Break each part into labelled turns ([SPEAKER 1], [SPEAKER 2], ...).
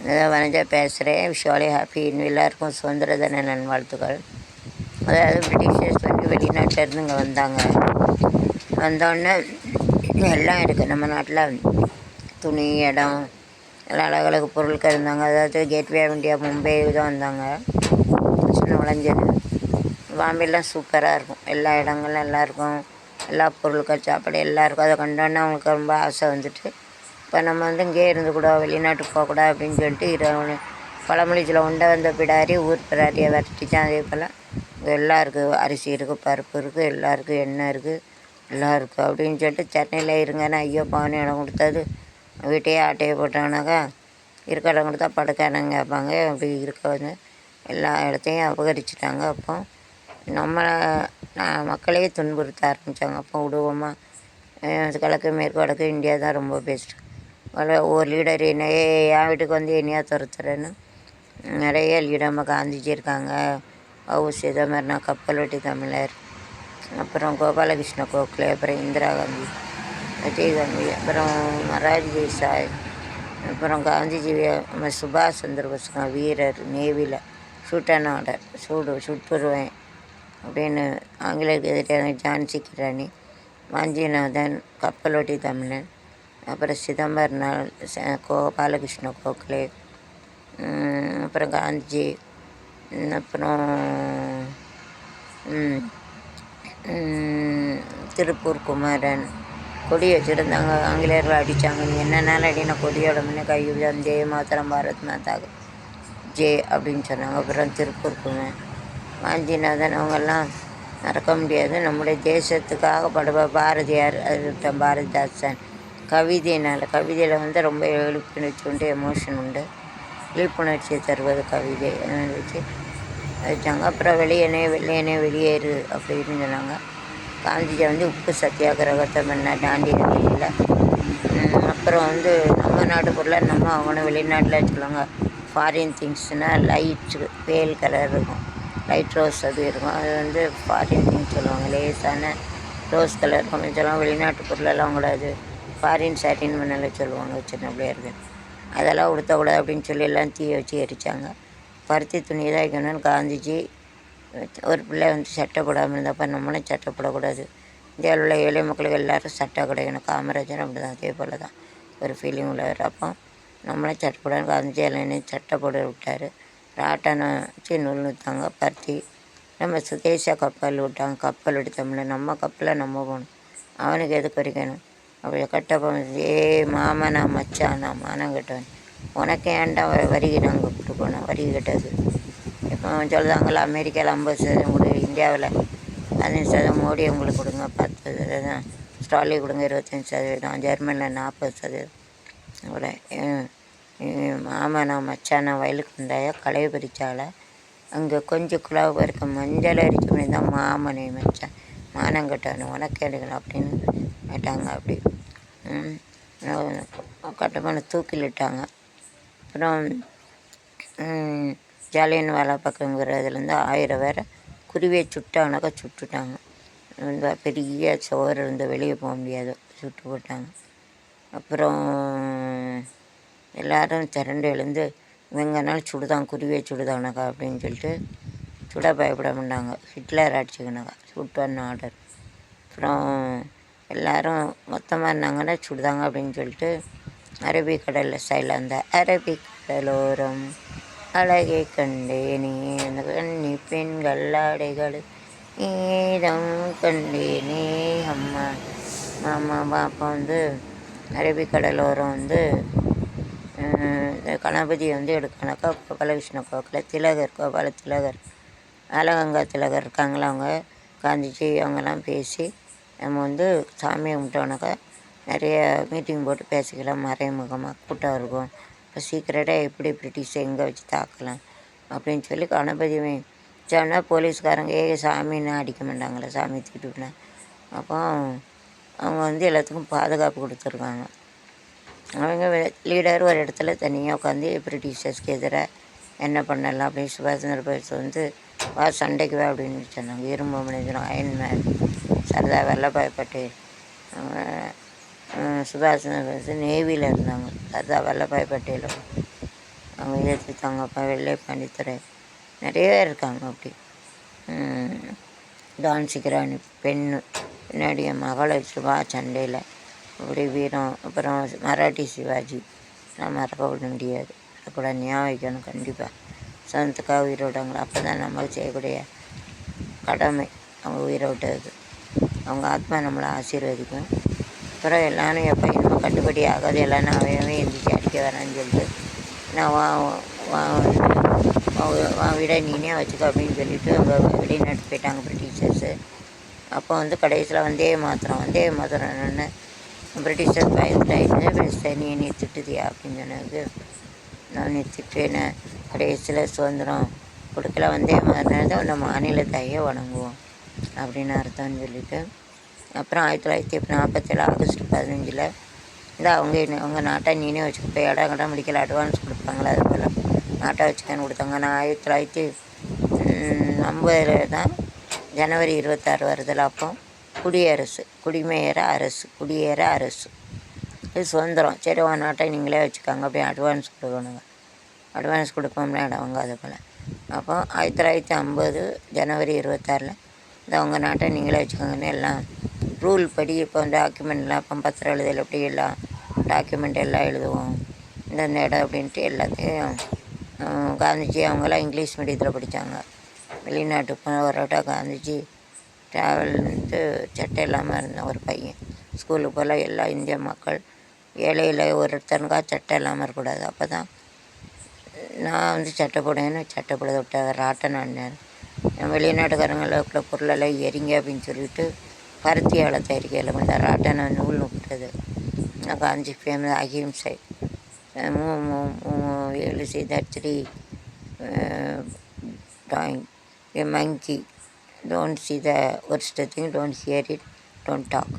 [SPEAKER 1] அதான் வனஜா பேசுகிறேன். விஷாலி ஹாப்பி. இன்னும் எல்லாருக்கும் சுதந்திர தின நல்வாழ்த்துக்கள். அதாவது பிரிட்டிஷர்ஸ் வந்து வெளிநாட்டிலேருந்து இங்கே வந்தாங்க. வந்தோடனே எல்லாம் இருக்குது நம்ம நாட்டில். துணி, இடம், எல்லாம் அழகழகு பொருட்கள் இருந்தாங்க. அதாவது கேட்வே ஆஃப் இந்தியா மும்பை தான் வந்தாங்க. சின்ன நுழைஞ்சது பாம்பேலாம் சூப்பராக இருக்கும். எல்லா இடங்களும் நல்லாயிருக்கும். எல்லா பொருட்கள், சாப்பாடு எல்லாம் இருக்கும். அதை கண்டோன்னே அவங்களுக்கு ரொம்ப ஆசை வந்துட்டு, இப்போ நம்ம வந்து இங்கேயே இருந்து கூட வெளிநாட்டுக்கு போகக்கூடாது அப்படின்னு சொல்லிட்டு பழமொழிச்சில் உண்டை வந்த பிடாரி ஊர் பிடாரியை வரட்டிச்சான். அதே போல் எல்லாம் இருக்குது. அரிசி இருக்குது, பருப்பு இருக்குது, எல்லாம் இருக்குது, எண்ணெய் இருக்குது, எல்லாம் இருக்குது அப்படின்னு சொல்லிட்டு சென்னையில் இருங்கன்னா ஐயோ பாவனு இடம் கொடுத்தது வீட்டையே ஆட்டையை போட்டாங்கனாக்கா இருக்க இடம் கொடுத்தா படுக்கானங்க கேட்பாங்க. அப்படி இருக்க வந்து எல்லா இடத்தையும் அபகரிச்சிட்டாங்க. அப்போ நம்மளை மக்களையே துன்புறுத்த ஆரம்பித்தாங்க. அப்போ விடுவோமா? கிழக்கு மேற்கு வடக்கு இந்தியா தான் ரொம்ப பெஸ்ட்டு. ஒரு லீடர் என்னையே என் வீட்டுக்கு வந்து என்னையா துரத்துறேன்னு நிறைய லீடர். நம்ம காந்திஜி இருக்காங்க, வ.உ. சிதம்பரம், கப்பலோட்டி தமிழர், அப்புறம் கோபாலகிருஷ்ண கோகலே, அப்புறம் இந்திரா காந்தி, விஜய் காந்தி, அப்புறம் மொரார்ஜி தேசாய், அப்புறம் காந்திஜி, சுபாஷ் சந்திர போஸ் வீரர், நேவியில் ஷூட் அண்ட் ஆர்டர், சுட்டுருவேன் அப்படின்னு ஆங்கிலேயருக்கு எதிரான ஜான்சி கிராணி, வாஞ்சிநாதன், கப்பலோட்டி தமிழன், அப்புறம் சிதம்பரனால், கோபாலகிருஷ்ண கோகலே, அப்புறம் காந்திஜி, அப்புறம் திருப்பூர் குமரன். கொடி வச்சுருந்தாங்க. ஆங்கிலேயர்கள் அடித்தாங்க. நீ என்னென்னாலும் அடின கொடியோட முன்னே கை ஜே மாத்திரம் பாரத் மாதாக்கு ஜே அப்படின்னு சொன்னாங்க. அப்புறம் திருப்பூர் குமரன், வாஞ்சிநாதன், அவங்கெல்லாம் மறக்க முடியாது. நம்முடைய தேசத்துக்காக பாரதியார், அது பாரதிதாசன் கவிதையில் வந்து ரொம்ப விழிப்புணர்ச்சி உண்டு, எமோஷன் உண்டு. விழிப்புணர்ச்சியை தருவது கவிதை வச்சு வச்சாங்க. அப்புறம் வெள்ளையனே வெளியேறு அப்படின்னு சொன்னாங்க. காந்திஜி வந்து உப்பு சத்தியாகிரகத்தை பண்ண தாண்டி நதியில். அப்புறம் வந்து நம்ம நாட்டு பொருளாக நம்ம அவனை வெளிநாட்டில் சொல்லுவாங்க. ஃபாரின் திங்ஸ்னால் லைட்டு பேல் கலர் இருக்கும், லைட் ரோஸ் அது இருக்கும். அது வந்து ஃபாரின் திங்ஸ் சொல்லுவாங்க. லேசான ரோஸ் கலர் இருக்கும் சொல்லுவாங்க. வெளிநாட்டு பொருளெல்லாம் கூடாது, ஃபாரின் சாட்டின் மண்ணல சொல்லுவாங்க சின்ன பிள்ளையாருக்கு. அதெல்லாம் உடுத்தக்கூடாது அப்படின்னு சொல்லி எல்லாம் தீயை வச்சு எரித்தாங்க. பருத்தி துணி தான் வைக்கணும்னு காந்திஜி. ஒரு பிள்ளை வந்து சட்டை போடாமல் இருந்தப்போ நம்மளும் சட்டை போடக்கூடாது, இந்தியாவில் உள்ள ஏழை மக்களுக்கு எல்லோரும் சட்டை கிடைக்கணும். காமராஜர் அப்படி தான், அதே போல் தான் ஒரு ஃபீலிங் உள்ளவர். அப்போ நம்மளும் சட்டை போடாமல் காந்திஜி எல்லாம் சட்டை போட விட்டார். ராட்டனை வச்சு நூல் நூற்றாங்க. பருத்தி நம்ம சுதேச கப்பல் விட்டாங்க. கப்பல் எடுத்தோம்ல, நம்ம கப்பலை நம்ம போகணும், அவனுக்கு எதுக்கு வரைக்கணும்? அப்படி கட்டப்போ மாமனா மச்சானா மானம் கட்டவன், உனக்கு ஏன்டா வரிகை நாங்கள் கொடுக்கணும்? வரி கட்டது இப்போ சொல்லுதாங்களா, அமெரிக்காவில் 50% கொடு, இந்தியாவில் 15% மோடி உங்களுக்கு கொடுங்க, 10% ஸ்டாலின் கொடுங்க, 25%, ஜெர்மனியில் 40%. கூட மாமனா மச்சானா வயலுக்கு இருந்தாயா களை பறிச்சால, அங்கே கொஞ்சம் குழாவு இருக்க மஞ்சள் அரிச்சு பண்ணி தான் மாமனை மச்சான் மானம் கட்டணும், உனக்கு எடுக்கணும் அப்படின்னு கேட்டாங்க. அப்படி கட்டமான தூக்கிலிட்டாங்க. அப்புறம் ஜாலியன் வாலாபாக்குங்கிறதுலேருந்து 1000 பேரை குருவியை சுட்டானாக்கா சுட்டுட்டாங்க. இந்த பெரிய சோறு இருந்து வெளியே போக முடியாது, சுட்டு போட்டாங்க. அப்புறம் எல்லோரும் திரண்டு எழுந்து இவங்கனாலும் சுடுதான், குருவியை சுடுதானாக்கா அப்படின்னு சொல்லிட்டு சுட பயப்பட மாட்டாங்க. ஹிட்லர் அடிச்சுக்கினாக்கா சுட்டான்னு ஆர்டர். அப்புறம் எல்லோரும் மொத்தமாக இருந்தாங்கன்னா சுடுதாங்க அப்படின்னு சொல்லிட்டு அரபிக்கடலில் சைடில் அந்த அரபிக்கடலோரம் அழகை கண்டேனே, அந்த கண்ணி பெண்கள் ஆடைகள் ஈரம் கண்டேனே அம்மா மாமா. அப்போ வந்து அரபிக்கடலோரம் வந்து கணபதி வந்து எடுக்கணாக்கா கோபாலகிருஷ்ண கோகலே, கோபால திலகர், அலகங்கா திலகர் இருக்காங்களா, அவங்க காந்திஜி அவங்கெல்லாம் பேசி நம்ம வந்து சாமியை கும்பிட்டோனாக்கா நிறைய மீட்டிங் போட்டு பேசிக்கலாம், மறைமுகமாக கூட்டம் இருக்கும். இப்போ சீக்கிரட்டாக எப்படி பிரிட்டிஷை எங்கே வச்சு தாக்கலாம் அப்படின்னு சொல்லி கணபதி சொன்னால் போலீஸ்காரங்க சாமின்னா அடிக்க மாட்டாங்களே, சாமி தூக்கிட்டுனா. அப்போ அவங்க வந்து எல்லாத்துக்கும் பாதுகாப்பு கொடுத்துருக்காங்க. அவங்க லீடர் ஒரு இடத்துல தனியாக உட்காந்து பிரிட்டிஷர்ஸ்க்கு எதிராக என்ன பண்ணலாம் அப்படின்னு சுபாஷ் சந்திர போஸ் வந்து சண்டைக்கு வா அப்படின்னு சொன்னாங்க. இரும்பு மனிதனும் அயன்மேன் சர்தார் வல்லபாய் பட்டேல், சுபாஷ் சந்திர போஸ் நேவியில் இருந்தாங்க. சர்தார் வல்லபாய் பட்டேலும் அவங்க எதிர்த்து தங்கப்பா, வெள்ளை பாண்டித்துறை நிறைய இருக்காங்க. அப்படி டான்ஸிக்கிறானி பெண்ணு பின்னாடி என் மகளை வச்சுருவா சண்டையில், அப்படி வீரம். அப்புறம் மராட்டி சிவாஜி, நான் மறக்க விட முடியாது, அதை கூட ஞாபகம் வைக்கணும் கண்டிப்பாக. சனத்துக்காக உயிரோட்டாங்களா, அப்போ தான் நமக்கு செய்யக்கூடிய கடமை அவங்க உயிரை விட்டதுக்கு. அவங்க ஆத்மா நம்மளை ஆசீர்வதிக்கும். அப்புறம் எல்லாரும் எப்போ இன்னும் கட்டுப்படி ஆகாது, எல்லாம் நான் அவன் எந்திரிச்சு அடிக்க வரேன்னு சொல்லிட்டு, நான் வா விட நீனே வச்சுக்க அப்படின்னு சொல்லிவிட்டு அவங்க வெளிநாட்டு போயிட்டாங்க பிரிட்டிஷர்ஸு. அப்போ வந்து கடைசியில் வந்தே மாத்திரம் என்னென்னு பிரிட்டிஷர்ஸ் பயந்துட்டாயிட்டு, சரி நீ திட்டுதியா அப்படின்னு சொன்னது. நான் நீ திட்டுவேன், கடைசியில் சுதந்திரம் கொடுக்கல, வந்தே மாத்திரம் அந்த மாநில தாயை வணங்குவோம் அப்படின்னு அர்த்தம்னு சொல்லிவிட்டு, அப்புறம் 1947 ஆகஸ்ட் 15 இந்த அவங்க நாட்டை நீனே வச்சுக்க, இப்போ இடம் முடிக்கல, அட்வான்ஸ் கொடுப்பாங்களா, அது போல் நாட்டை வச்சுக்கன்னு கொடுத்தாங்க. நான் 1950 தான் ஜனவரி 26 வருதில்ல, அப்போ குடியேற அரசு இது சுதந்திரம். சரி உன் நாட்டை நீங்களே வச்சுக்காங்க அப்படி அட்வான்ஸ் கொடுக்கணுங்க, அட்வான்ஸ் கொடுப்போம்னா இடம் வாங்க அது போல். அப்போ 1950 ஜனவரி 26 இந்த அவங்க நாட்டை நீங்களே வச்சுக்கோங்கன்னு எல்லாம் ரூல் படி. இப்போ டாக்குமெண்ட்லாம் இப்போ பத்திரம் எழுதல் எப்படி எல்லாம் டாக்குமெண்ட் எல்லாம் எழுதுவோம், இந்தந்த இடம் அப்படின்ட்டு எல்லாத்தையும். காந்திஜி அவங்களாம் இங்கிலீஷ் மீடியத்தில் படித்தாங்க. வெளிநாட்டுக்கு போன ஒரு வட்டம் காந்திஜி ட்ராவல் சட்டை இல்லாமல் இருந்தேன் ஒரு பையன். ஸ்கூலுக்கு போல் எல்லா இந்திய மக்கள் ஏழையில் ஒருத்தனுக்கா சட்டை இல்லாமல் இருக்கக்கூடாது. அப்போ தான் நான் சட்டை போடுவேன்னு சட்டை போட விட்டாங்க. ராட்டனான் வெளிநாட்டுக்காரங்களுக்குள்ள பொருளெல்லாம் எரிங்க அப்படின்னு சொல்லிவிட்டு பருத்தியால் தயாரிக்கையில் கொஞ்சம் ராட்டனை நூல் நுக்கிறது. நான் காஞ்சி ஃபேமஸ் அஹிம்சை. ஏழு செய்தாச்சிரி drawing a monkey, don't see the worst thing, don't hear it, don't talk.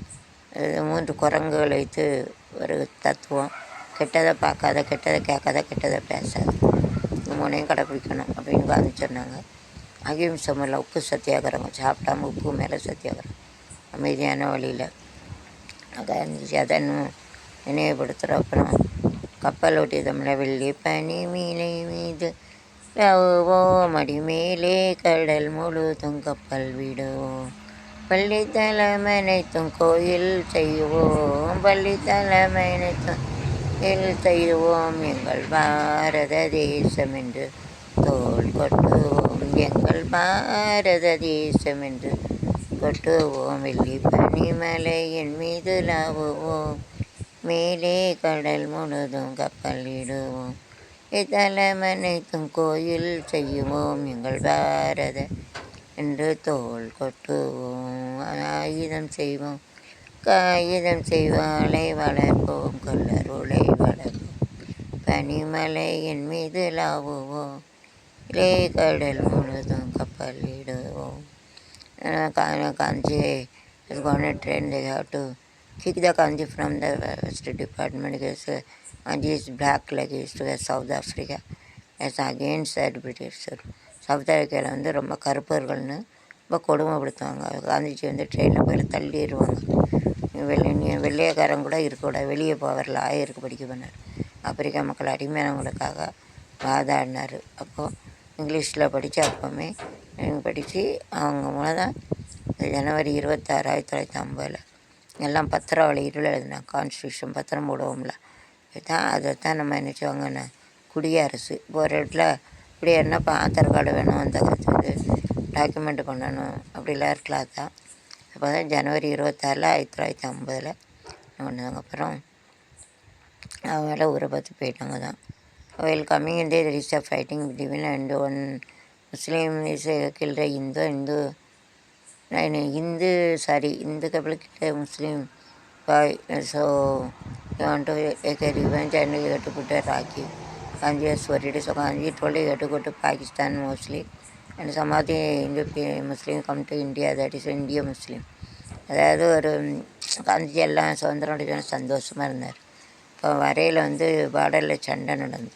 [SPEAKER 1] இது 3 குரங்குகள் வைத்து ஒரு தத்துவம். கெட்டதை பார்க்காத, கெட்டதை கேட்காத, கெட்டதை பேசாத, இந்த 3ஐயும் கடைப்பிடிக்கணும் அப்படின்னு காந்தி சொன்னாங்க. அகிம்சை முறையில் உப்பு சத்தியாகிரகம், சாப்பிடாம உப்பு மேலே சத்தியாகிரகம், அமைதியான வழியில் காந்திஜி அதை நினைவுபடுத்துகிற. அப்புறம் கப்பல் ஓட்டி தமிழை வெள்ளி பனி மீனை மீது லவுவோம், அடி மேலே கடல் முழுதும் கப்பல் விடுவோம், பள்ளி தலைமனைத்தும் கோயில் செய்வோம், பள்ளி தலைமனைத்தும் கோயில் செய்வோம், எங்கள் பாரத தேசம் என்று தோள் கொட்டுவோம், எங்கள் பாரத தேசம் என்று கொட்டுவோம், வெள்ளி பனிமலையின் மீது லாவுவோம், மேலே கடல் முழுதும் கப்பல் விடுவோம், தலைமனைத்தும் கோயில் செய்வோம், எங்கள் பாரத என்று தோள் கொட்டுவோம், ஆயுதம் செய்வோம், காகிதம் செய்வாளை வளர்ப்போம், கொல்லருளை வளர்ப்போம், பனிமலையின் மீது லாவுவோம், இலே கடல் முழுதும் கப்பல் விடுவோம். Kanji is going to train, they have to kick the Kanji from the West Department because Kanji is black like he is to South Africa. As against that British. South ஆஃப்ரிக்காவில் வந்து ரொம்ப கருப்பர்கள்னு ரொம்ப கொடுமைப்படுத்துவாங்க. காந்திஜி வந்து ட்ரெயினில் போய் தள்ளிடுவாங்க. வெள்ளையக்காரன் கூட இருக்கக்கூடாது, வெளியே போவாரில் ஆயிருக்கு படிக்க பண்ணார். ஆப்பிரிக்கா மக்கள் அடிமையானவங்களுக்காக வாதாடினார். அப்போது இங்கிலீஷில் படித்து அப்போவுமே படித்து அவங்க மூலம் தான் ஜனவரி 26, 1950 எல்லாம் பத்திரம் வெளியீட்டில் எழுதினாங்க. கான்ஸ்டியூஷன் பத்திரம் போடுவோம்ல, அதைத்தான் நம்ம நினச்சோங்கன்னா குடியரசு. இப்போ ஒரு இடத்துல குடியேறினா இப்போ ஆதார் கார்டு வேணும், அந்த வந்து டாக்குமெண்ட் பண்ணணும், அப்படிலாம் இருக்கலாம். தான் அப்போ தான் ஜனவரி 26, 1950 பண்ணாங்க. அப்புறம் அவங்கள ஊரை பார்த்து போயிட்டாங்க தான். While coming in there is a fighting between and one Muslim is killed a Hindu couple killed a Muslim boy. So they want to take a revenge and you have to put a Rakhi. Kanji was worried, so Kanji told you have to go to Pakistan mostly, and some of the Muslim come to India, that is India Muslim. அதாவது ஒரு காந்திஜி எல்லாம் சுதந்திரம் அடைஞ்சோன்னு சந்தோஷமாக இருந்தார். இப்போ வரையில் வந்து பார்டரில் சண்டை நடந்து,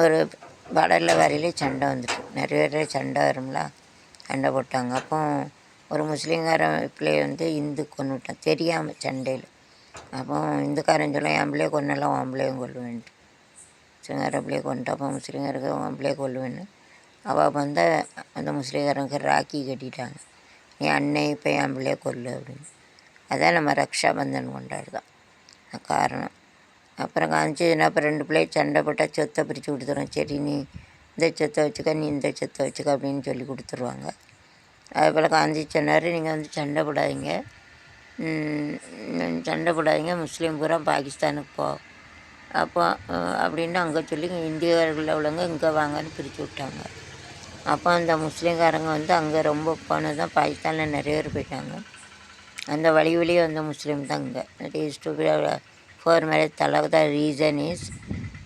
[SPEAKER 1] ஒரு பார்டரில் வரையிலே சண்டை வந்துட்டு, நிறைய பேர் சண்டை வரும்ல, சண்டை போட்டாங்க. அப்போ ஒரு முஸ்லீம்காரன் பிள்ளையை வந்து இந்து கொண்டு விட்டான் தெரியாமல் சண்டையில். அப்போ இந்துக்காரன் சொல்ல என் பிள்ளையை கொன்னெல்லாம் உன் பிள்ளையும் கொல்லுவேன்ட்டு முஸ்லீம்கார பிள்ளைய கொண்டுட்டப்போ முஸ்லீம்காரருக்கு உன் பிள்ளைய கொல்லுவேன்னு அவள் வந்து அந்த முஸ்லீம்காரனுக்கு ராக்கி கட்டிட்டாங்க, நீ அன்னை இப்போ என் பிள்ளைய கொல்லு அப்படின்னு. அதான் நம்ம ரக்ஷா பந்தன் கொண்டாடுதான் காரணம். அப்புறம் காமிச்சதுன்னா அப்போ 2 பிள்ளைய சண்டை போட்டால் சொத்தை பிரித்து கொடுத்துரும். சரி நீ இந்த சொத்தை வச்சுக்க, நீ இந்த சொத்தை வச்சுக்க அப்படின்னு சொல்லி கொடுத்துருவாங்க. அதேபோல் காந்தி சொன்னார், நீங்கள் வந்து சண்டை போடாதீங்க, முஸ்லீம் பூரா பாகிஸ்தானுக்கு போ அப்போ அப்படின்னு அங்கே சொல்லி இந்தியர்களில் உள்ளவங்க இங்கே வாங்கன்னு பிரித்து விட்டாங்க. அப்போ அந்த முஸ்லீம்காரங்க வந்து அங்கே ரொம்ப போனது தான் பாகிஸ்தானில் நிறைய பேர் போயிட்டாங்க. அந்த வழியிலேயே வந்த முஸ்லீம் தான் இங்கே. That is to be for marriage talaq. The reason is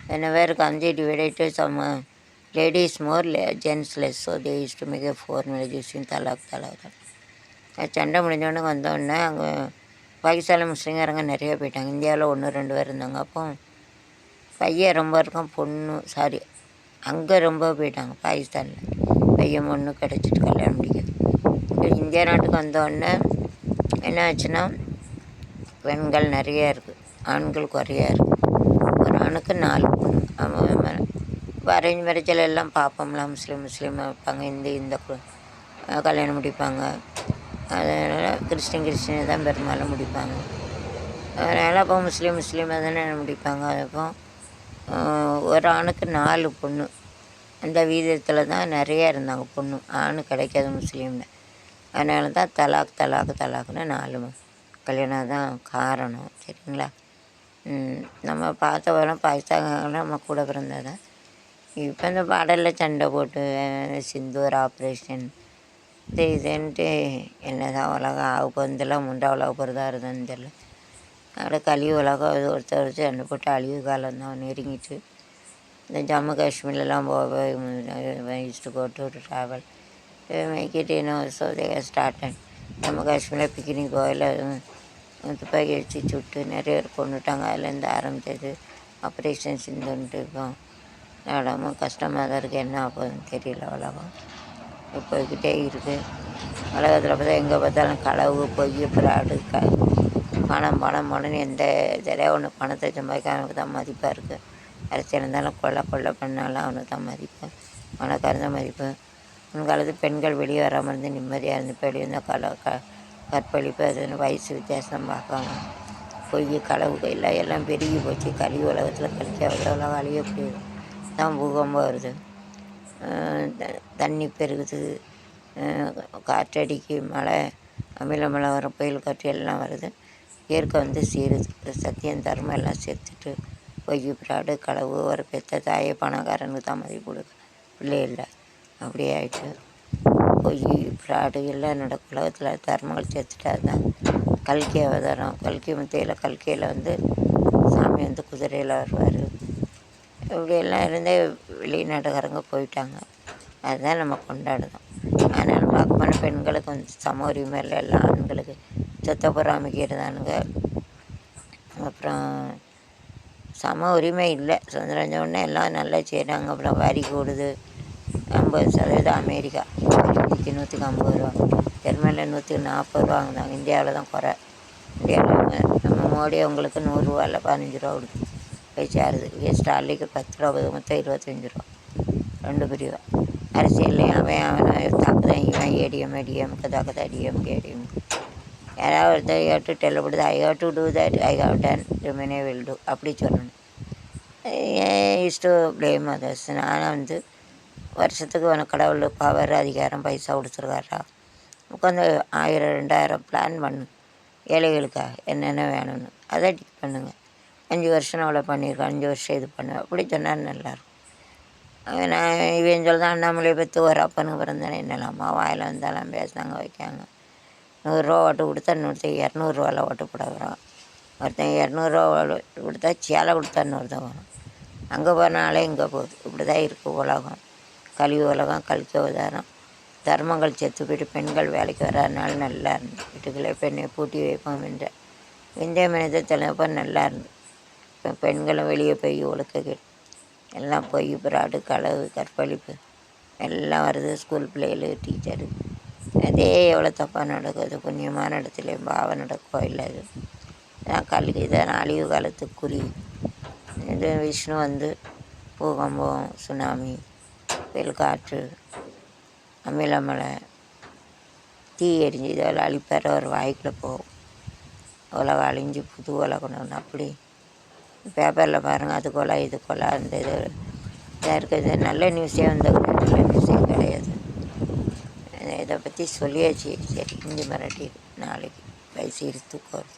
[SPEAKER 1] whenever Gandhi divided some ladies more, gents less, so they used to make a 4 marriage using talaq. சண்டை முடிஞ்சோடனே வந்தோடனே அங்கே பாகிஸ்தானில் முஸ்லீம்காரங்க நிறைய போயிட்டாங்க. இந்தியாவில் 1-2 பேர் இருந்தாங்க. அப்போ பையன் ரொம்ப இருக்கும், பொண்ணு அங்கே ரொம்ப போயிட்டாங்க. பாகிஸ்தானில் பையன் பொண்ணு கிடச்சிட்டு கல்யாணம் முடிக்கிறது. இந்தியா நாட்டுக்கு வந்தோடனே என்ன ஆச்சுன்னா பெண்கள் நிறையா இருக்குது, ஆண்கள் குறையா இருக்குது. ஒரு ஆணுக்கு 4 பொண்ணு. அரேஞ்ச் மேரேஜில் எல்லாம் பார்ப்போம்லாம், முஸ்லீம் வைப்பாங்க, இந்த கல்யாணம் முடிப்பாங்க. அதனால் கிறிஸ்டினை தான் பெரும்பாலும் முடிப்பாங்க. அதனால் அப்போ முஸ்லீமாக தானே முடிப்பாங்க. அப்போ ஒரு ஆணுக்கு 4 பொண்ணு. அந்த வீதத்தில் தான் நிறையா இருந்தாங்க பொண்ணு, ஆணு கிடைக்காது முஸ்லீமில். அதனால தான் தலாக்குன்னு 4 கல்யாணம் தான் காரணம். சரிங்களா? நம்ம பார்த்த வரோம் பாகிஸ்தான் நம்ம கூட பிறந்தது தான். இப்போ இந்த பாடலில் சண்டை போட்டு சிந்தூர் ஆப்ரேஷன் இதுன்ட்டு என்ன தான் உலகம் ஆக போகிறதுலாம், 3ஆம் உலக போகிறதா இருந்ததுன்னு தெரியல. அதோட கழிவு உலகம் அது ஒருத்தர் வச்சு சண்டை போட்டு அழிவு காலம் தான் நெருங்கிட்டு. இந்த ஜம்மு காஷ்மீர்லாம் used go to travel make it so they started. Jammu காஷ்மீரில் பிக்னிக் போகல துப்பாக்கி வச்சு சுட்டு நிறைய பேர் கொண்டுட்டாங்க. அதுலேருந்து ஆரம்பித்தது ஆப்ரேஷன் சிந்துன்ட்டு. இப்போ இடமும் கஷ்டமாக தான் இருக்குது, என்ன ஆகுதுன்னு தெரியல. உலகம் போய்கிட்டே இருக்குது. உலகத்தில் பார்த்தா எங்கே பார்த்தாலும் களவு, பொய், பிராடு, பணம்னு எந்த இதில் ஒன்று பணத்தை சம்பாதிக்க அவனுக்கு தான் மதிப்பாக இருக்குது. அரசியல் இருந்தாலும் கொள்ளை பண்ணாலும் அவனுக்கு தான் மதிப்பு, பணக்காரன் தான் மதிப்பு. முன்காலத்து பெண்கள் வெளியே வராமல் இருந்து நிம்மதியாக இருந்து இப்போ வெளியே இருந்தால் கற்பழிப்பு, அதுன்னு வயசு வித்தியாசம் பார்க்காம பொய், களவு எல்லாம் பெருகி போச்சு. கழிவு உலகத்தில் கழிக்காத உலகம் அழியக்கூடியது தான். பூகம்பம் வருது, தண்ணி பெருகுது, காற்றடிக்கு, மழை, அமில மழை வரும், புயல் காற்று எல்லாம் வருது. இயற்கை வந்து சீருது. சத்தியம் தர்மம் எல்லாம் சேர்த்துட்டு பொய், பிராடு, களவு, ஒரு பெத்த தாயை பணக்காரனுக்கு தான் மதிப்பு கொடுக்க பிள்ளை இல்லை, அப்படியே ஆயிடுச்சு. பொய், பிராடு எல்லாம் நடக்கும் உலகத்தில். தர்மங்கள் சேர்த்துட்டு அதுதான் கல்கி அவதாரம். கல்கியில் வந்து சாமி வந்து குதிரையில் வருவார். இப்படியெல்லாம் இருந்தே வெளிநாட்டுக்காரங்க போயிட்டாங்க. அதுதான் நம்ம கொண்டாடுறோம். அதனால் பார்க்கமான பெண்களுக்கு வந்து சம உரிமை இல்லை, எல்லாம் ஆண்களுக்கு சொத்தை பொறாமைக்கிறதானுங்க. அப்புறம் சம உரிமை இல்லை. சுதந்திரம் உடனே எல்லாம் நல்லா செய்கிறாங்க. அப்புறம் வரி கூடுது, 50% அமெரிக்கா, 150 ரூபா, ஜெர்மனியில் 140 ரூபா வாங்குதாங்க. இந்தியாவில் தான் குறை. இந்தியாவில் நம்ம மோடி அவங்களுக்கு 100 ரூபா இல்லை 15 ரூபா கொடுத்து போய் சேருது. ஸ்டாலினுக்கு 10 ரூபா, மொத்தம் 25 ரூபா, 2 பிரிவா. அரசியல்லையும் அவனை தாக்குதான், இவன் ஏடிஎம்கே தாக்குதா, டிஎம்கே. யாராவது ஒருத்தர் have to tell about I have to do that, I have done, remain will do அப்படி சொல்லணும். Use to blame others. நான் வந்து வருஷத்துக்கு உனக்கு கடவுள் பவர், அதிகாரம், பைசா கொடுத்துருக்காரா, உட்காந்து 1000-2000 பிளான் பண்ணு ஏழைகளுக்காக என்னென்ன வேணும்னு. அதை டிக் பண்ணுங்கள். 5 வருஷம் அவ்வளோ பண்ணியிருக்கேன், 5 வருஷம் இது பண்ணு அப்படி சொன்னால் நல்லாயிருக்கும். நான் இவன் சொல்லிதான் அண்ணாமலையை பற்றி ஒரு அப்பனுக்கு பிறந்தேன்னு என்னலாமா வாயில் வந்தாலும் பேசினாங்க, வைக்காங்க. 100 ரூபா ஓட்டு கொடுத்தா இன்னொருத்தன் 200 ஓட்டு போட வரும். ஒருத்தன் 200 கொடுத்தா சேலை கொடுத்தா இன்னொருத்தன் வரும். அங்கே போனாலே இங்கே போகுது. இப்படி தான் இருக்குது உலகம். கழிவு உலகம், கல்கி அவதாரம். தர்மங்கள் செத்து போய்ட்டு பெண்கள் வேலைக்கு வராதனால நல்லா இருந்து வீட்டுக்குள்ளே பெண்ணை பூட்டி வைப்போம் என்ற விந்திய மனித தலைப்போ நல்லா இருந்து. இப்போ பெண்களும் வெளியே போய் ஒழுக்க எல்லாம் பொய், பிராடு, களவு, கற்பழிப்பு எல்லாம் வருது. ஸ்கூல் பிள்ளைகள், டீச்சரு, அதே எவ்வளோ தப்பாக நடக்குது. புண்ணியமான இடத்துல பாவம் நடக்கும் இல்லை. இதுதான் கல்வி, இதான் அழிவு காலத்துக்குரிய. இது விஷ்ணு வந்து பூகம்பம், சுனாமி, புயல் காற்று, அமிலமழை, தீ எரிஞ்சு இதெல்லாம் அழிப்பார், ஒரு வாய்க்குள்ளே போகும். உலகம் அழிஞ்சு புது உலகம் ஒன்று அப்படி பேப்பரில் பாருங்கள், அது கொலை இது கொலை அந்த இது இதாக இருக்குது. நல்ல நியூஸே வந்து நல்ல நியூஸே கிடையாது. இதை பற்றி சொல்லியாச்சு. சரி இஞ்சி மிரட்டி நாளைக்கு வயசு தூக்கம்.